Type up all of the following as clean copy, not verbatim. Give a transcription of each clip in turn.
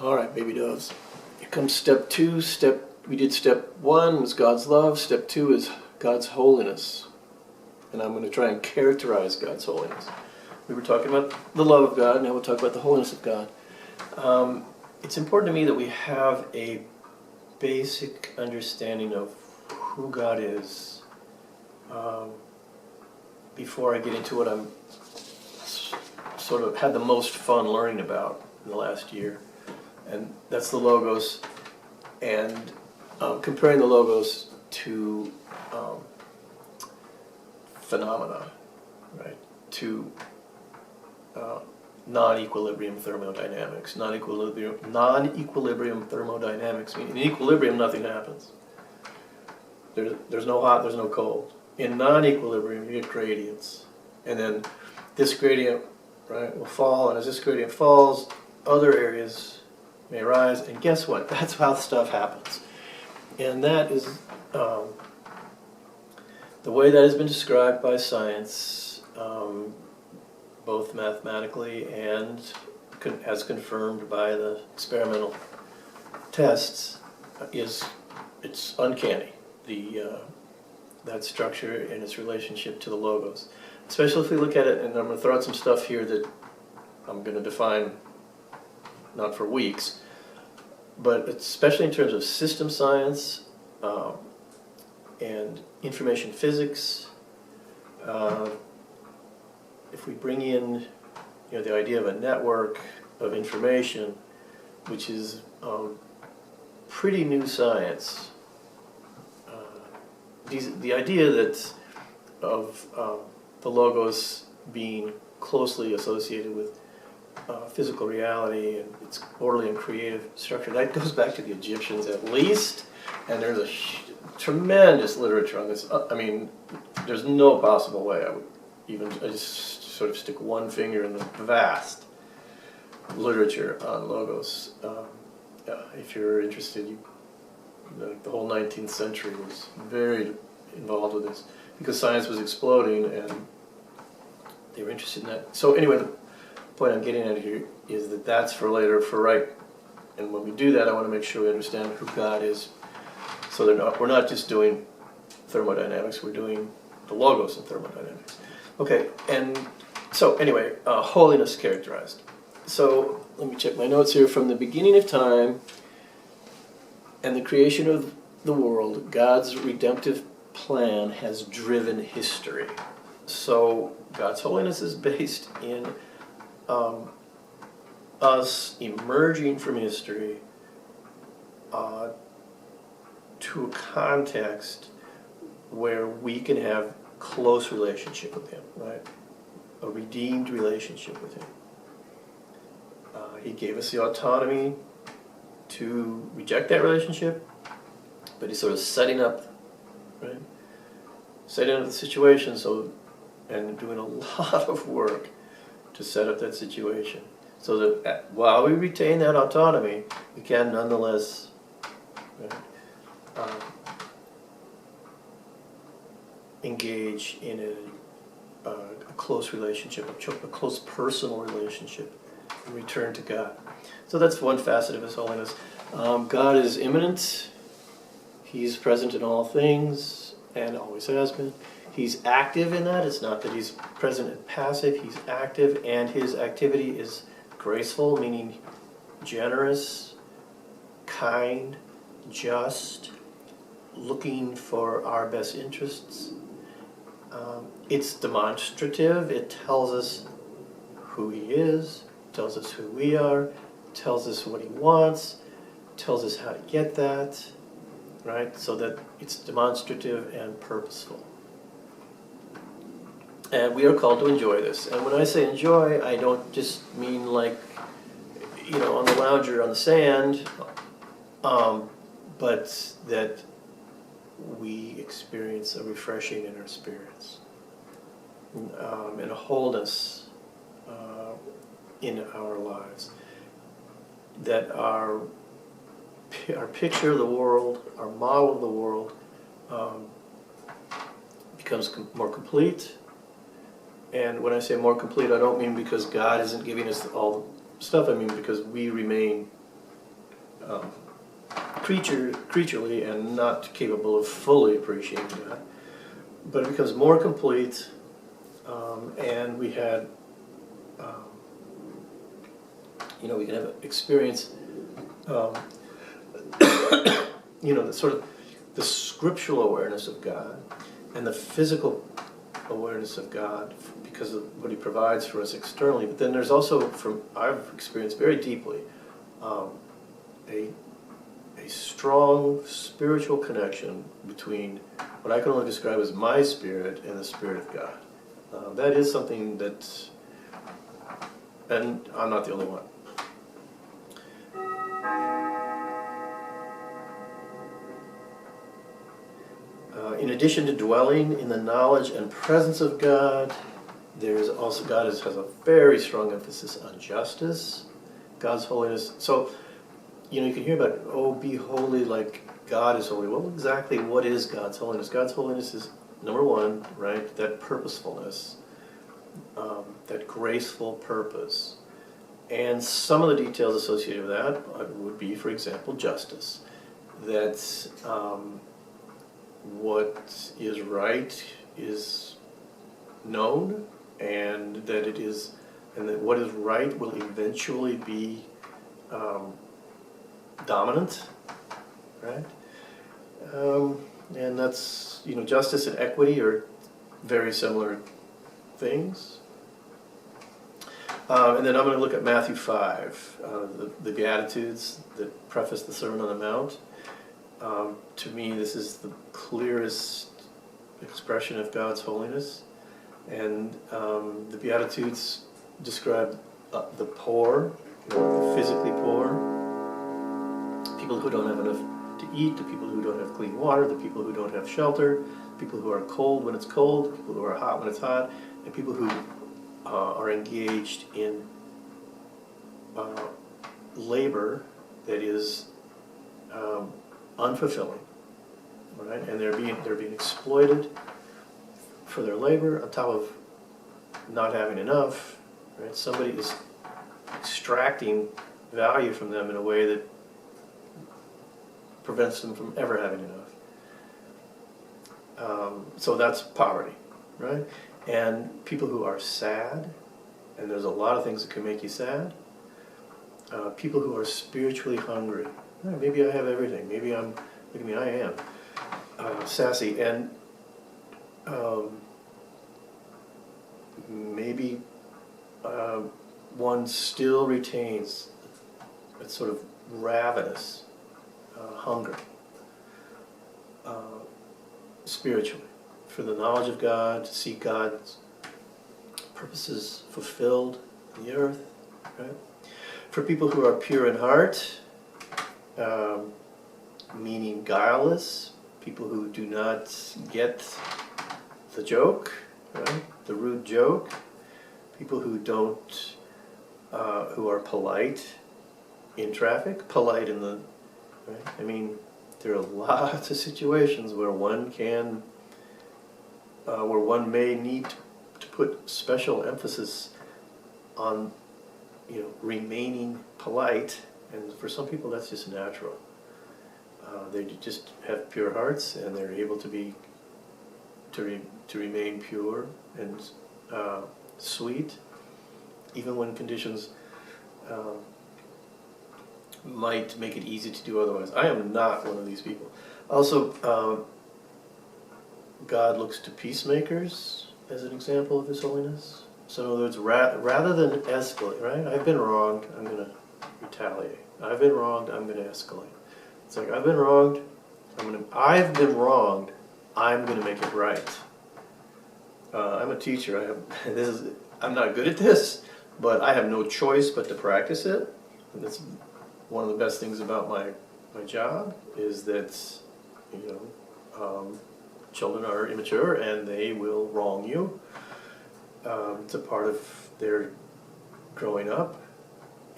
All right, baby doves. Here comes step two. We did step one was God's love. Step two is God's holiness. And I'm going to try and characterize God's holiness. We were talking about the love of God, now we'll talk about the holiness of God. It's important to me that we have a basic understanding of who God is before I get into what I'm sort of had the most fun learning about in the last year. And that's the logos, and comparing the logos to phenomena, right? To non-equilibrium thermodynamics. Non-equilibrium thermodynamics means in equilibrium nothing happens. There's no hot, there's no cold. In non-equilibrium you get gradients, and then this gradient, right, will fall, and as this gradient falls, other areas may rise, and guess what? That's how stuff happens. And that is the way that has been described by science, both mathematically and as confirmed by the experimental tests, it's uncanny, that structure and its relationship to the logos. Especially if we look at it, and I'm going to throw out some stuff here that I'm going to define not for weeks, but especially in terms of system science and information physics. If we bring in, the idea of a network of information, which is pretty new science, the idea that of the logos being closely associated with physical reality and its orderly and creative structure, that goes back to the Egyptians at least, and there's a tremendous literature on this. There's no possible way I just sort of stick one finger in the vast literature on logos. If you're interested, the whole 19th century was very involved with this because science was exploding and they were interested in that. So anyway, the point I'm getting at here is that that's for later, for right. And when we do that, I want to make sure we understand who God is. So we're not just doing thermodynamics, we're doing the logos in thermodynamics. Okay, and so anyway, holiness characterized. So let me check my notes here. From the beginning of time and the creation of the world, God's redemptive plan has driven history. So God's holiness is based in us emerging from history to a context where we can have close relationship with Him, right? A redeemed relationship with Him. He gave us the autonomy to reject that relationship, but He's sort of setting up, right? Setting up the situation and doing a lot of work to set up that situation so that while we retain that autonomy, we can nonetheless, right, engage in a close relationship, a close personal relationship, and return to God. So that's one facet of His holiness. God is immanent. He's present in all things and always has been. He's active in that. It's not that He's present and passive. He's active, and His activity is graceful, meaning generous, kind, just, looking for our best interests. It's demonstrative. It tells us who He is, tells us who we are, tells us what He wants, tells us how to get that, right? So that it's demonstrative and purposeful. And we are called to enjoy this. And when I say enjoy, I don't just mean like, on the lounger on the sand, but that we experience a refreshing in our spirits, and a wholeness in our lives. That our picture of the world, our model of the world, becomes more complete. And when I say more complete, I don't mean because God isn't giving us all the stuff. I mean because we remain creaturely and not capable of fully appreciating that. But it becomes more complete, and we had, we can have experience, the sort of the scriptural awareness of God and the physical awareness of God because of what He provides for us externally. But then there's also, I've experienced very deeply, a strong spiritual connection between what I can only describe as my spirit and the Spirit of God. That is something that, and I'm not the only one. In addition to dwelling in the knowledge and presence of God, there's also, God has a very strong emphasis on justice, God's holiness. So, you can hear about, oh, be holy like God is holy. Well, exactly what is God's holiness? God's holiness is, number one, right, that purposefulness, that graceful purpose. And some of the details associated with that would be, for example, justice. That what is right is known, and that what is right will eventually be dominant, right? And that's, justice and equity are very similar things. And then I'm going to look at Matthew 5, the Beatitudes that preface the Sermon on the Mount. To me, this is the clearest expression of God's holiness. And the Beatitudes describe the poor, the physically poor, people who don't have enough to eat, the people who don't have clean water, the people who don't have shelter, people who are cold when it's cold, people who are hot when it's hot, and people who are engaged in labor that is unfulfilling, right? And they're being exploited for their labor on top of not having enough, right? Somebody is extracting value from them in a way that prevents them from ever having enough. So that's poverty, right? And people who are sad, and there's a lot of things that can make you sad. People who are spiritually hungry. Maybe I have everything. Maybe look at me, I am sassy. And maybe one still retains that sort of ravenous hunger spiritually for the knowledge of God, to see God's purposes fulfilled in the earth, right? For people who are pure in heart, meaning guileless, people who do not get the joke, right? The rude joke, people who don't, who are polite in traffic, polite in the, right? I mean, there are lots of situations where one may need to put special emphasis on, remaining polite, and for some people that's just natural. They just have pure hearts, and they're able to remain pure and sweet, even when conditions might make it easy to do otherwise. I am not one of these people. Also, God looks to peacemakers as an example of His holiness. So in other words, rather than escalate, right? I've been wronged, I'm going to retaliate. I've been wronged, I'm going to escalate. It's like, I've been wronged, I'm going to make it right. I'm a teacher. I'm not good at this, but I have no choice but to practice it. And that's one of the best things about my job, is that children are immature and they will wrong you. It's a part of their growing up,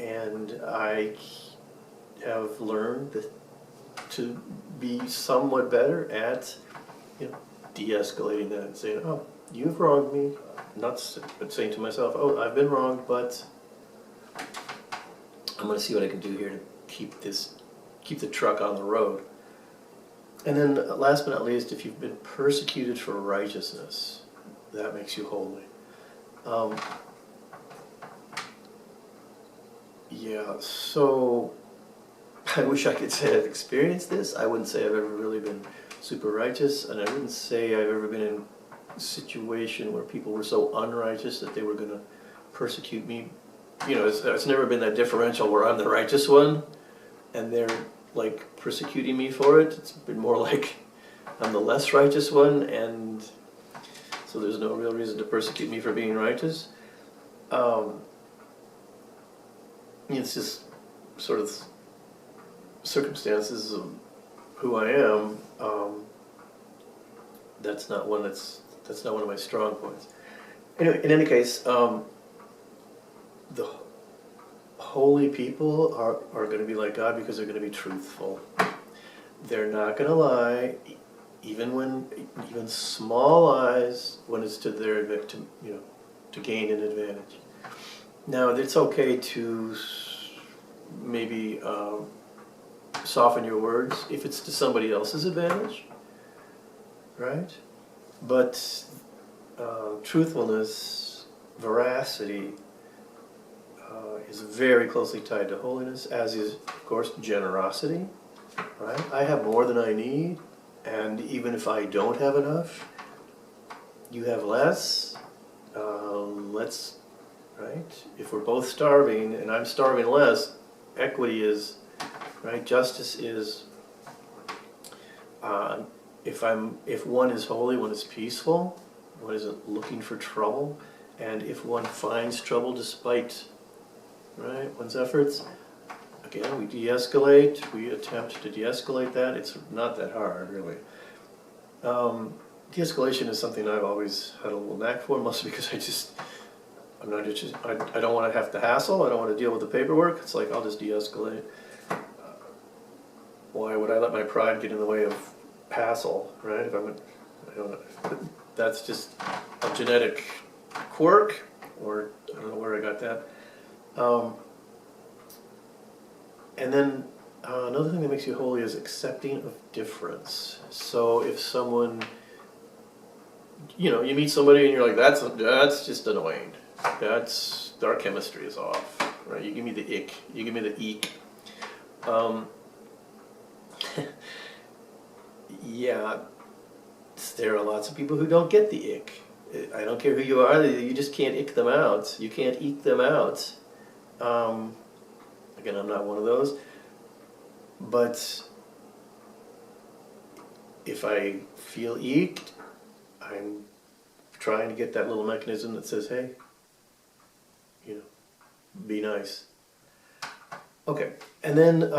and I have learned to be somewhat better at de-escalating that and saying, oh, you've wronged me, but saying to myself, oh, I've been wronged, but I'm going to see what I can do here to keep this keep the truck on the road. And then last but not least, if you've been persecuted for righteousness, that makes you holy. Yeah, so I wish I could say I've experienced this. I wouldn't say I've ever really been super righteous, and I wouldn't say I've ever been in a situation where people were so unrighteous that they were going to persecute me. You know, it's never been that differential where I'm the righteous one and they're like persecuting me for it. It's been more like I'm the less righteous one, and so there's no real reason to persecute me for being righteous. It's just sort of circumstances of who I am. That's not one of my strong points. Anyway, in any case, the holy people are going to be like God because they're going to be truthful. They're not going to lie, even small lies, when it's to their to gain an advantage. Now, it's okay to maybe soften your words if it's to somebody else's advantage, right? But truthfulness, veracity, is very closely tied to holiness, as is, of course, generosity, right? I have more than I need, and even if I don't have enough, you have less. Let's, right? If we're both starving and I'm starving less, equity is, right? Justice is, if one is holy, one is peaceful, one isn't looking for trouble, and if one finds trouble despite, right, one's efforts, again, we de-escalate, we attempt to de-escalate that. It's not that hard, really. De-escalation is something I've always had a little knack for, mostly because I don't want to have to hassle, I don't want to deal with the paperwork. It's like, I'll just de-escalate. Why would I let my pride get in the way of hassle, right? I don't know. That's just a genetic quirk, or I don't know where I got that. And then another thing that makes you holy is accepting of difference. So if someone, you meet somebody and you're like, that's just annoying. Our chemistry is off, right? You give me the ick. You give me the eek. Yeah, there are lots of people who don't get the ick. I don't care who you are, you just can't ick them out. You can't eke them out. Again, I'm not one of those. But if I feel eked, I'm trying to get that little mechanism that says, hey, be nice. Okay, and then,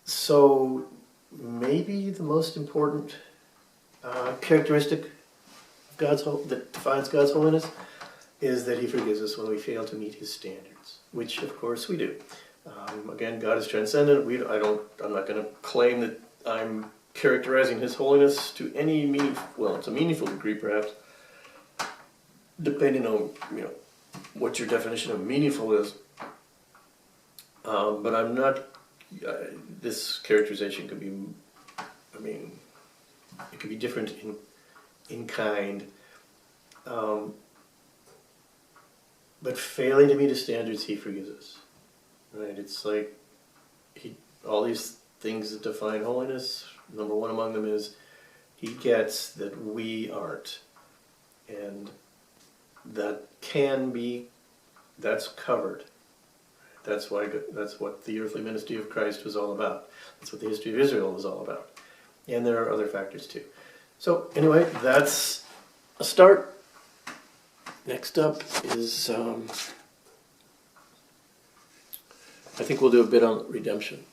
so maybe the most important characteristic of that defines God's holiness is that He forgives us when we fail to meet His standards, which of course we do. Again, God is transcendent. I'm not going to claim that I'm characterizing His holiness to any to a meaningful degree, perhaps, depending on what your definition of meaningful is. But I'm not. This characterization could be. It could be different in kind. But failing to meet His standards, He forgives us. Right? It's like all these things that define holiness. Number one among them is He gets that we aren't, and that's covered. That's what the earthly ministry of Christ was all about. That's what the history of Israel was all about. And there are other factors too. So anyway, that's a start. Next up is, I think we'll do a bit on redemption.